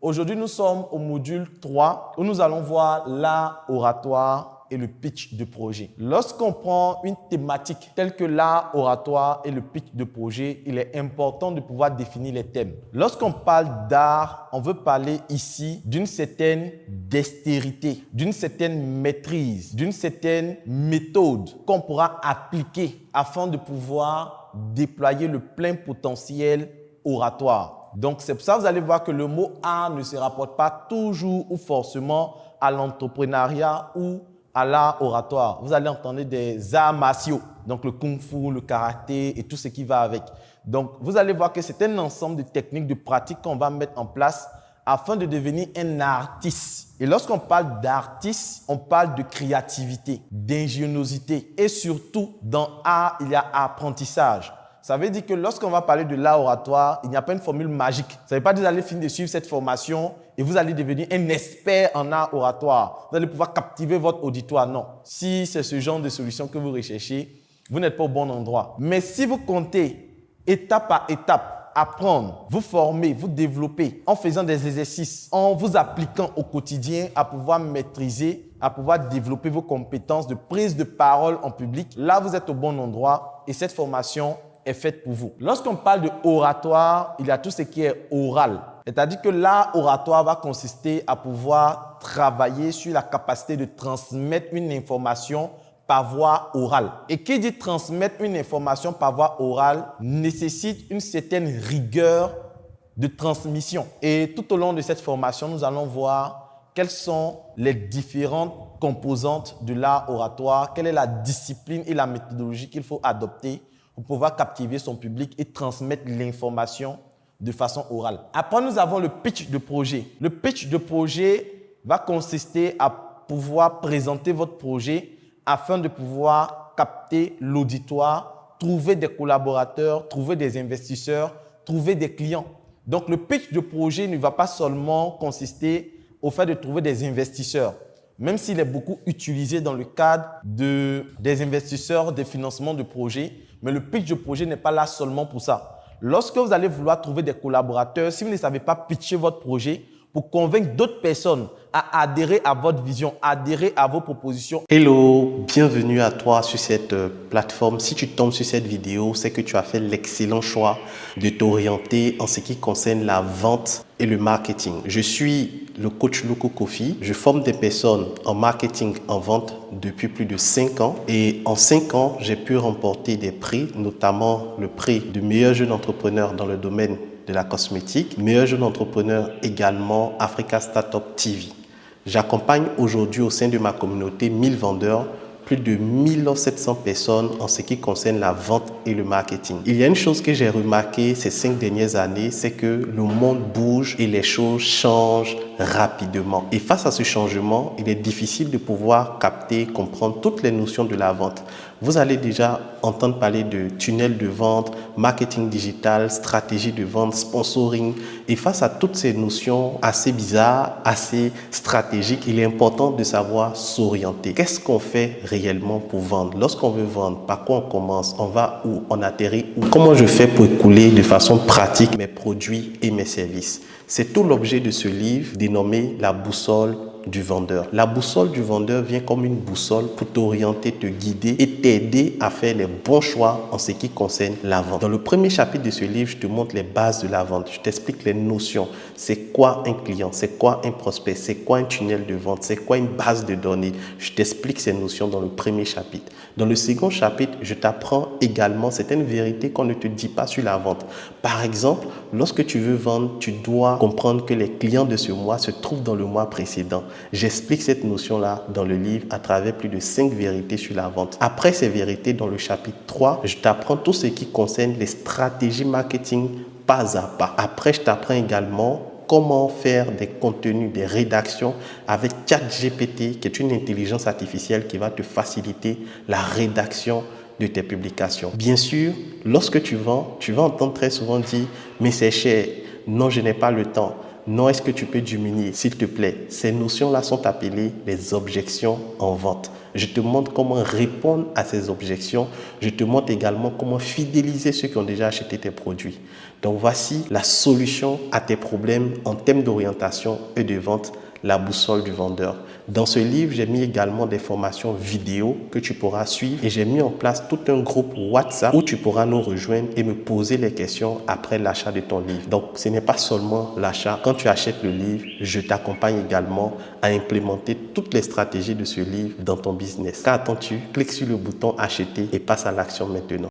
Aujourd'hui, nous sommes au module 3 où nous allons voir l'art oratoire et le pitch de projet. Lorsqu'on prend une thématique telle que l'art oratoire et le pitch de projet, il est important de pouvoir définir les thèmes. Lorsqu'on parle d'art, on veut parler ici d'une certaine dextérité, d'une certaine maîtrise, d'une certaine méthode qu'on pourra appliquer afin de pouvoir déployer le plein potentiel oratoire. Donc, c'est pour ça que vous allez voir que le mot art ne se rapporte pas toujours ou forcément à l'entrepreneuriat ou à l'art oratoire. Vous allez entendre des arts martiaux, donc le kung-fu, le karaté et tout ce qui va avec. Donc, vous allez voir que c'est un ensemble de techniques, de pratiques qu'on va mettre en place afin de devenir un artiste. Et lorsqu'on parle d'artiste, on parle de créativité, d'ingéniosité et surtout, dans art, il y a apprentissage. Ça veut dire que lorsqu'on va parler de l'art oratoire, il n'y a pas une formule magique. Ça ne veut pas dire que vous allez finir de suivre cette formation et vous allez devenir un expert en art oratoire. Vous allez pouvoir captiver votre auditoire. Non. Si c'est ce genre de solution que vous recherchez, vous n'êtes pas au bon endroit. Mais si vous comptez étape par étape, apprendre, vous former, vous développer en faisant des exercices, en vous appliquant au quotidien à pouvoir maîtriser, à pouvoir développer vos compétences de prise de parole en public, là, vous êtes au bon endroit et cette formation est faite pour vous. Lorsqu'on parle de oratoire, il y a tout ce qui est oral. C'est-à-dire que l'art oratoire va consister à pouvoir travailler sur la capacité de transmettre une information par voie orale. Et qui dit transmettre une information par voie orale nécessite une certaine rigueur de transmission. Et tout au long de cette formation, nous allons voir quelles sont les différentes composantes de l'art oratoire, quelle est la discipline et la méthodologie qu'il faut adopter pour pouvoir captiver son public et transmettre l'information de façon orale. Après, nous avons le pitch de projet. Le pitch de projet va consister à pouvoir présenter votre projet afin de pouvoir capter l'auditoire, trouver des collaborateurs, trouver des investisseurs, trouver des clients. Donc, le pitch de projet ne va pas seulement consister au fait de trouver des investisseurs, même s'il est beaucoup utilisé dans le cadre des investisseurs, des financements de projets. Mais le pitch de projet n'est pas là seulement pour ça. Lorsque vous allez vouloir trouver des collaborateurs, si vous ne savez pas pitcher votre projet pour convaincre d'autres personnes à adhérer à votre vision, adhérer à vos propositions. Hello, bienvenue à toi sur cette plateforme. Si tu tombes sur cette vidéo, c'est que tu as fait l'excellent choix de t'orienter en ce qui concerne la vente et le marketing. Je suis le coach Loco Kofi. Je forme des personnes en marketing, en vente depuis plus de 5 ans. Et en 5 ans, j'ai pu remporter des prix, notamment le prix du meilleur jeune entrepreneur dans le domaine de la cosmétique, meilleur jeune entrepreneur également Africa Startup TV. J'accompagne aujourd'hui au sein de ma communauté 1000 vendeurs, plus de 1700 personnes en ce qui concerne la vente et le marketing. Il y a une chose que j'ai remarqué ces 5 dernières années, c'est que le monde bouge et les choses changent rapidement. Et face à ce changement, il est difficile de pouvoir capter, comprendre toutes les notions de la vente. Vous allez déjà entendre parler de tunnel de vente, marketing digital, stratégie de vente, sponsoring. Et face à toutes ces notions assez bizarres, assez stratégiques, il est important de savoir s'orienter. Qu'est-ce qu'on fait réellement pour vendre? Lorsqu'on veut vendre, par quoi on commence? On va où? On atterrit où? Comment je fais pour écouler de façon pratique mes produits et mes services? C'est tout l'objet de ce livre dénommé La boussole du vendeur. La boussole du vendeur vient comme une boussole pour t'orienter, te guider et t'aider à faire les bons choix en ce qui concerne la vente. Dans le premier chapitre de ce livre, je te montre les bases de la vente. Je t'explique les notions. C'est quoi un client? C'est quoi un prospect? C'est quoi un tunnel de vente? C'est quoi une base de données? Je t'explique ces notions dans le premier chapitre. Dans le second chapitre, je t'apprends également certaines vérités qu'on ne te dit pas sur la vente. Par exemple, lorsque tu veux vendre, tu dois comprendre que les clients de ce mois se trouvent dans le mois précédent. J'explique cette notion-là dans le livre à travers plus de 5 vérités sur la vente. Après ces vérités, dans le chapitre 3, je t'apprends tout ce qui concerne les stratégies marketing pas à pas. Après, je t'apprends également comment faire des contenus, des rédactions avec ChatGPT, qui est une intelligence artificielle qui va te faciliter la rédaction de tes publications. Bien sûr, lorsque tu vends, tu vas entendre très souvent dire « mais c'est cher, non, je n'ai pas le temps ». Non, est-ce que tu peux diminuer, s'il te plaît? Ces notions-là sont appelées les objections en vente. Je te montre comment répondre à ces objections. Je te montre également comment fidéliser ceux qui ont déjà acheté tes produits. Donc voici la solution à tes problèmes en termes d'orientation et de vente, la boussole du vendeur. Dans ce livre, j'ai mis également des formations vidéo que tu pourras suivre et j'ai mis en place tout un groupe WhatsApp où tu pourras nous rejoindre et me poser les questions après l'achat de ton livre. Donc, ce n'est pas seulement l'achat. Quand tu achètes le livre, je t'accompagne également à implémenter toutes les stratégies de ce livre dans ton business. Qu'attends-tu? Clique sur le bouton acheter et passe à l'action maintenant.